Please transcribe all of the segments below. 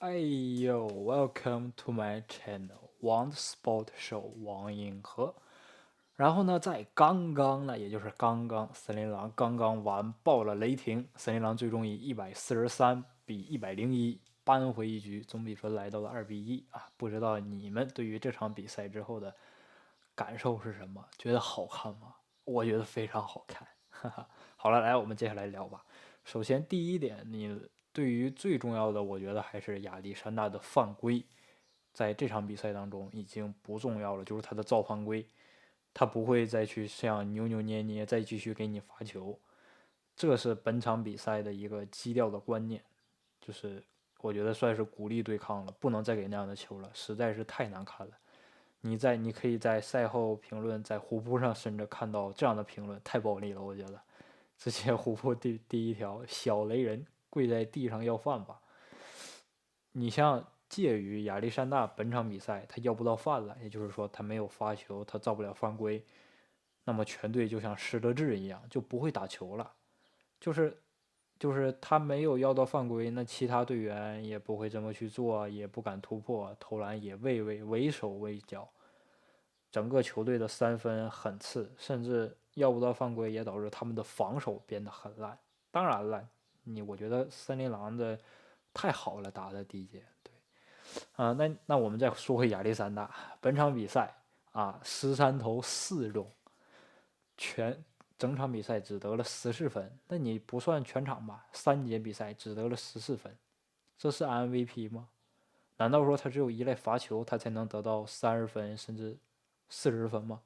哎呦，Welcome to my channel，王的 Sport Show，王银河。然后呢，在刚刚呢，也就是刚刚，森林狼刚刚完爆了雷霆，森林狼最终以143比101扳回一局，总比分来到了2比1啊！不知道你们对于这场比赛之后的感受是什么？觉得好看吗？我觉得非常好看，哈哈。好了，来，我们接下来聊吧。首先，第一点，你对于最重要的，我觉得还是亚历山大的犯规，在这场比赛当中已经不重要了，就是他的造犯规，他不会再去像扭扭捏捏再继续给你罚球，这是本场比赛的一个基调的观念，就是我觉得算是鼓励对抗了，不能再给那样的球了，实在是太难看了。你可以在赛后评论，在虎扑上甚至看到这样的评论，太暴力了，我觉得。直接虎扑第一条，小雷人跪在地上要饭吧。你像介于亚历山大本场比赛他要不到饭了，也就是说他没有发球，他造不了犯规，那么全队就像施德志一样就不会打球了，就是就是他没有要到犯规，那其他队员也不会这么去做，也不敢突破，投篮也畏手畏脚，整个球队的三分很次，甚至要不到犯规，也导致他们的防守变得很烂。当然了，我觉得森林狼的太好了，打的第一节，对啊、那我们再说回亚历山大，本场比赛啊13投4中，全整场比赛只得了14分，那你不算全场吧？3节比赛只得了14分，这是 MVP 吗？难道说他只有依赖罚球，他才能得到30分甚至40分吗？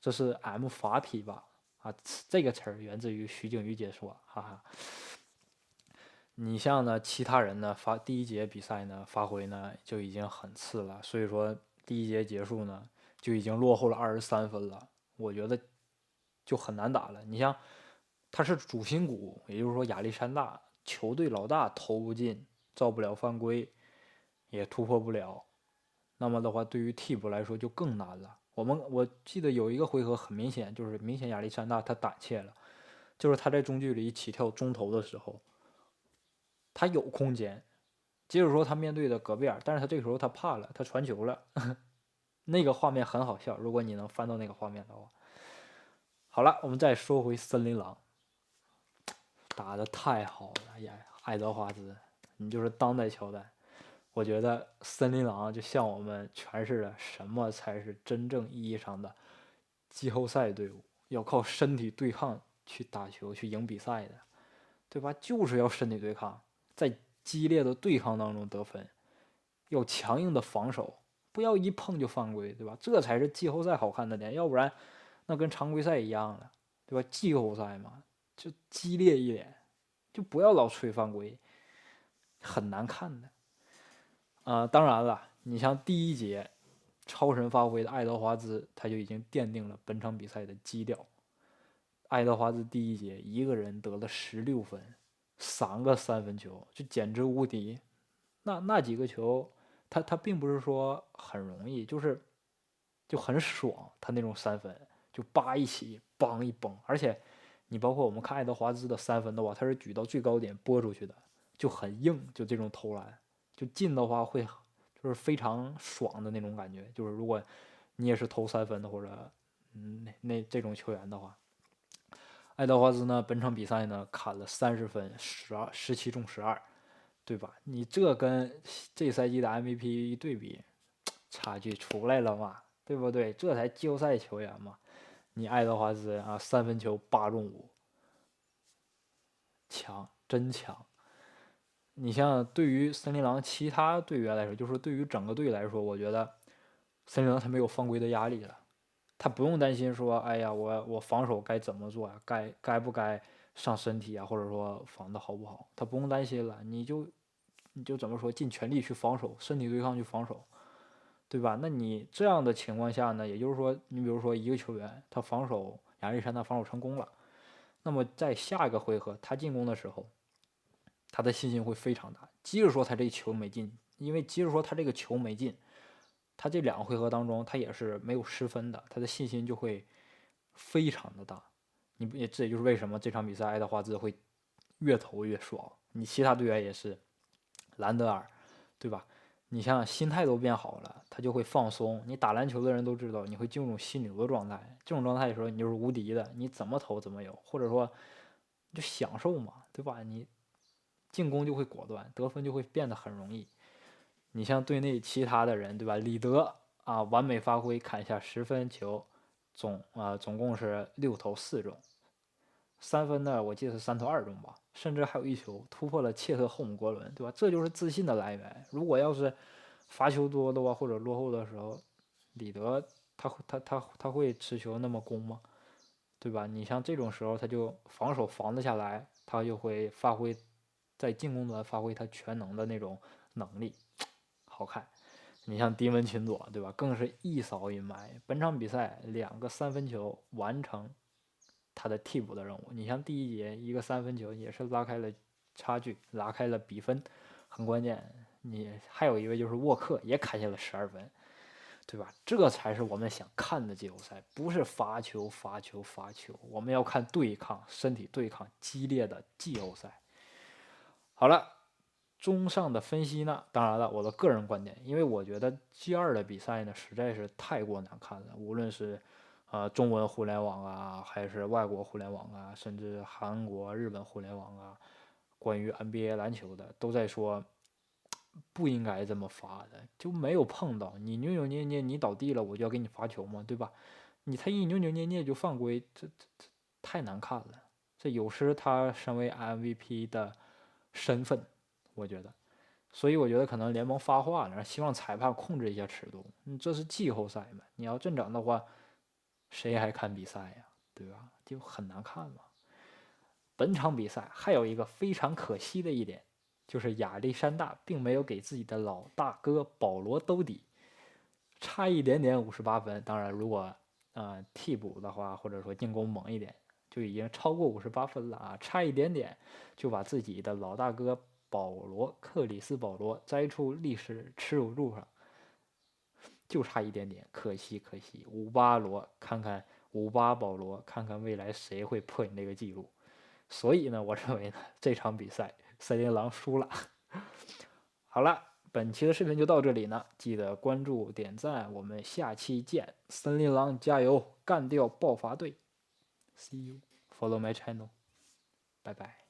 这是 M 罚批吧？啊，这个词儿源自于徐静瑜解说，哈哈。你像呢，其他人呢第一节比赛呢发挥呢就已经很次了，所以说第一节结束呢就已经落后了23分了，我觉得就很难打了。你像他是主心骨，也就是说亚历山大球队老大投不进，造不了犯规，也突破不了，那么的话对于替补来说就更难了。我记得有一个回合很明显，就是明显亚历山大他胆怯了，就是他在中距离起跳中投的时候，他有空间，即使说他面对的戈贝尔，但是他这个时候他怕了，他传球了，那个画面很好笑。如果你能翻到那个画面的话，好了，我们再说回森林狼，打的太好了呀，爱德华兹，你就是当代乔丹。我觉得森林狼就向我们诠释了什么才是真正意义上的季后赛队伍，要靠身体对抗去打球去赢比赛的，对吧？就是要身体对抗，在激烈的对抗当中得分，要强硬的防守，不要一碰就犯规，对吧？这才是季后赛好看的点，要不然那跟常规赛一样了，对吧？季后赛嘛，就激烈一点，就不要老吹犯规，很难看的。当然了，你像第一节超神发挥的爱德华兹，他就已经奠定了本场比赛的基调。爱德华兹第一节一个人得了16分，3个3分球，就简直无敌。那几个球，他并不是说很容易，就很爽，他那种三分就叭一起，梆一崩，而且你包括我们看爱德华兹的三分的话，他是举到最高点拨出去的，就很硬，就这种投篮，就进的话会就是非常爽的那种感觉。就是如果你也是投三分的或者那这种球员的话，爱德华兹呢本场比赛呢砍了30分，17中12，对吧？你这跟这赛季的 MVP 一对比，差距出来了嘛，对不对？这才季后赛球员嘛。你爱德华兹啊，3分球8中5，强，真强。你像对于森林狼其他队员来说，就是对于整个队来说，我觉得森林狼他没有犯规的压力了，他不用担心说，哎呀，我防守该怎么做呀？该不该上身体啊？或者说防的好不好？他不用担心了，你就怎么说，尽全力去防守，身体对抗去防守，对吧？那你这样的情况下呢，也就是说，你比如说一个球员他防守亚历山大防守成功了，那么在下一个回合他进攻的时候，他的信心会非常大。即使说他这个球没进，因为即使说他这个球没进，他这2个回合当中他也是没有失分的，他的信心就会非常的大。这也就是为什么这场比赛爱德华兹会越投越爽，你其他队员也是，兰德尔对吧？你像心态都变好了，他就会放松。你打篮球的人都知道，你会进入心流的状态。这种状态的时候，你就是无敌的，你怎么投怎么有，或者说就享受嘛，对吧？你进攻就会果断，得分就会变得很容易。你像队内其他的人，对吧？李德啊，完美发挥，砍下10分球，总共是6投4中，3分呢我记得是3投2中吧，甚至还有一球突破了切特后姆国伦，对吧？这就是自信的来源。如果要是罚球多的话，或者落后的时候，李德他会持球那么攻吗？对吧？你像这种时候，他就防守防得下来，他就会发挥在进攻端发挥他全能的那种能力，好看。你像迪文群佐，对吧？更是一扫阴霾。本场比赛2个3分球完成他的替补的任务。你像第一节一个3分球也是拉开了差距，拉开了比分，很关键。你还有一位就是沃克也砍下了12分，对吧？这才是我们想看的季后赛，不是罚球罚球罚球，我们要看对抗，身体对抗激烈的季后赛。好了，综上的分析呢，当然了，我的个人观点，因为我觉得 G2的比赛呢实在是太过难看了，无论是中文互联网啊，还是外国互联网啊，甚至韩国、日本互联网啊，关于 NBA 篮球的都在说不应该这么罚的，就没有碰到你扭扭捏捏，你倒地了，我就要给你罚球吗？对吧？你他一扭扭捏捏就犯规，这太难看了，这有失他身为 MVP 的身份，我觉得。所以我觉得可能联盟发话了，希望裁判控制一下尺度。这是季后赛嘛，你要这样的话，谁还看比赛呀？对吧？就很难看嘛。本场比赛还有一个非常可惜的一点，就是亚历山大并没有给自己的老大哥保罗兜底，差一点点58分。当然，如果替补的话，或者说进攻猛一点，就已经超过58分了啊，差一点点就把自己的老大哥克里斯保罗摘出历史耻辱柱上，就差一点点，可惜可惜。保罗，看看未来谁会破你这个记录。所以呢，我认为呢，这场比赛森林狼输了。好了，本期的视频就到这里呢，记得关注点赞，我们下期见。森林狼加油，干掉爆发队！See you, follow my channel，拜拜。